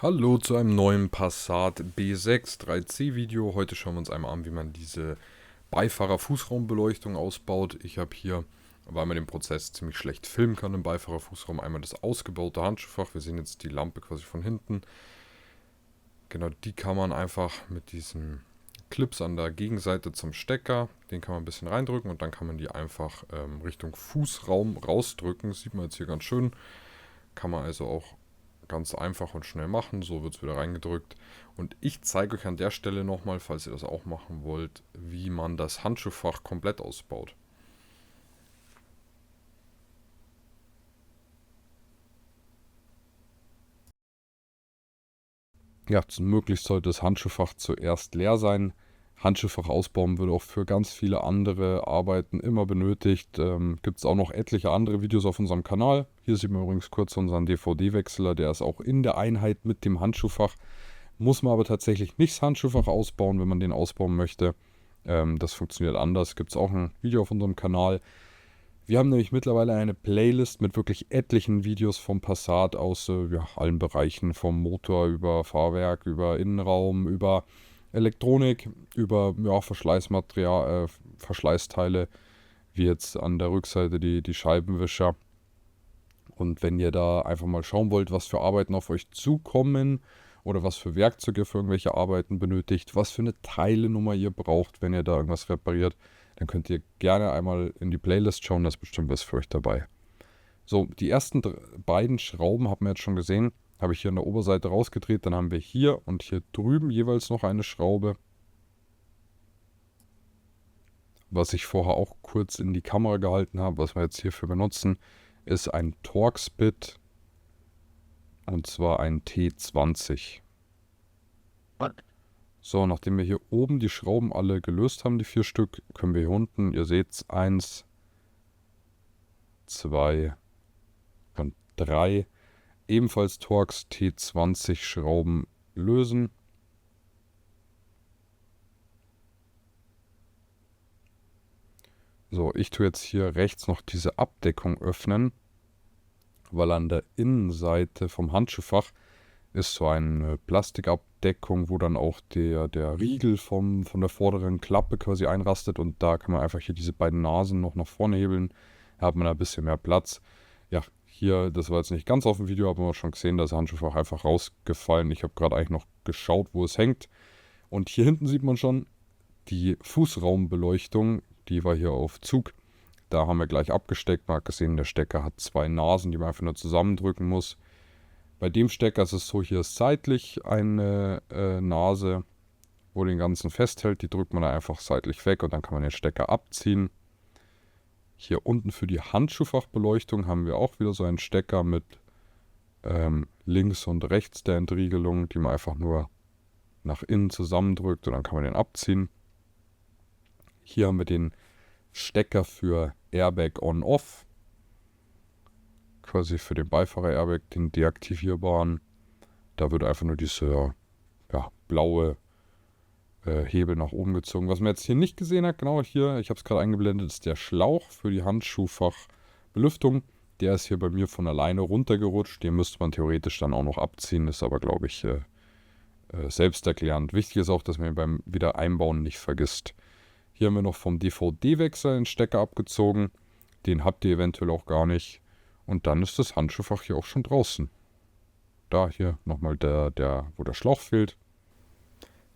Hallo zu einem neuen Passat B6 3C Video. Heute schauen wir uns einmal an, wie man diese Beifahrer-Fußraumbeleuchtung ausbaut. Ich habe hier, weil man den Prozess ziemlich schlecht filmen kann im Beifahrerfußraum, einmal das ausgebaute Handschuhfach. Wir sehen jetzt die Lampe quasi von hinten. Genau, die kann man einfach mit diesen Clips an der Gegenseite zum Stecker, den kann man ein bisschen reindrücken und dann kann man die einfach Richtung Fußraum rausdrücken. Das sieht man jetzt hier ganz schön. Kann man also auch ganz einfach und schnell machen. So wird es wieder reingedrückt. Und ich zeige euch an der Stelle nochmal, falls ihr das auch machen wollt, wie man das Handschuhfach komplett ausbaut. Ja, möglichst sollte das Handschuhfach zuerst leer sein. Handschuhfach ausbauen wird auch für ganz viele andere Arbeiten immer benötigt. Gibt es auch noch etliche andere Videos auf unserem Kanal. Hier sieht man übrigens kurz unseren DVD-Wechsler, der ist auch in der Einheit mit dem Handschuhfach. Muss man aber tatsächlich nicht das Handschuhfach ausbauen, wenn man den ausbauen möchte. Das funktioniert anders. Gibt es auch ein Video auf unserem Kanal. Wir haben nämlich mittlerweile eine Playlist mit wirklich etlichen Videos vom Passat aus allen Bereichen, vom Motor über Fahrwerk, über Innenraum, über Elektronik, über Verschleißmaterial, Verschleißteile, wie jetzt an der Rückseite die Scheibenwischer. Und wenn ihr da einfach mal schauen wollt, was für Arbeiten auf euch zukommen oder was für Werkzeuge für irgendwelche Arbeiten benötigt, was für eine Teilenummer ihr braucht, wenn ihr da irgendwas repariert, dann könnt ihr gerne einmal in die Playlist schauen, da ist bestimmt was für euch dabei. So, die ersten beiden Schrauben haben wir jetzt schon gesehen, habe ich hier an der Oberseite rausgedreht, dann haben wir hier und hier drüben jeweils noch eine Schraube. Was ich vorher auch kurz in die Kamera gehalten habe, was wir jetzt hierfür benutzen, ist ein Torx-Bit, und zwar ein T20. So, nachdem wir hier oben die Schrauben alle gelöst haben, die 4 Stück, können wir hier unten, ihr seht, 1, 2 und 3 ebenfalls Torx T20 Schrauben lösen. So, ich tue jetzt hier rechts noch diese Abdeckung öffnen, weil an der Innenseite vom Handschuhfach ist so eine Plastikabdeckung, wo dann auch der Riegel von der vorderen Klappe quasi einrastet und da kann man einfach hier diese beiden Nasen noch nach vorne hebeln. Da hat man ein bisschen mehr Platz. Ja, hier, das war jetzt nicht ganz auf dem Video, aber man hat schon gesehen, das Handschuhfach einfach rausgefallen. Ich habe gerade eigentlich noch geschaut, wo es hängt. Und hier hinten sieht man schon die Fußraumbeleuchtung, die war hier auf Zug. Da haben wir gleich abgesteckt. Man hat gesehen, der Stecker hat 2 Nasen, die man einfach nur zusammendrücken muss. Bei dem Stecker ist es so, hier ist seitlich eine Nase, wo den ganzen festhält. Die drückt man dann einfach seitlich weg und dann kann man den Stecker abziehen. Hier unten für die Handschuhfachbeleuchtung haben wir auch wieder so einen Stecker mit links und rechts der Entriegelung, die man einfach nur nach innen zusammendrückt und dann kann man den abziehen. Hier haben wir den Stecker für Airbag On-Off. Quasi für den Beifahrer-Airbag, den deaktivierbaren. Da wird einfach nur diese blaue Hebel nach oben gezogen. Was man jetzt hier nicht gesehen hat, genau hier, ich habe es gerade eingeblendet, ist der Schlauch für die Handschuhfachbelüftung. Der ist hier bei mir von alleine runtergerutscht. Den müsste man theoretisch dann auch noch abziehen, ist aber, glaube ich, selbsterklärend. Wichtig ist auch, dass man ihn beim Wiedereinbauen nicht vergisst. Hier haben wir noch vom DVD-Wechsler den Stecker abgezogen. Den habt ihr eventuell auch gar nicht. Und dann ist das Handschuhfach hier auch schon draußen. Da hier nochmal wo der Schlauch fehlt.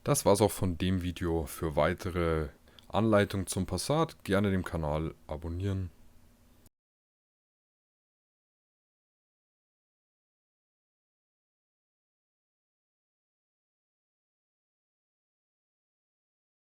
Das war's auch von dem Video. Für weitere Anleitungen zum Passat gerne dem Kanal abonnieren.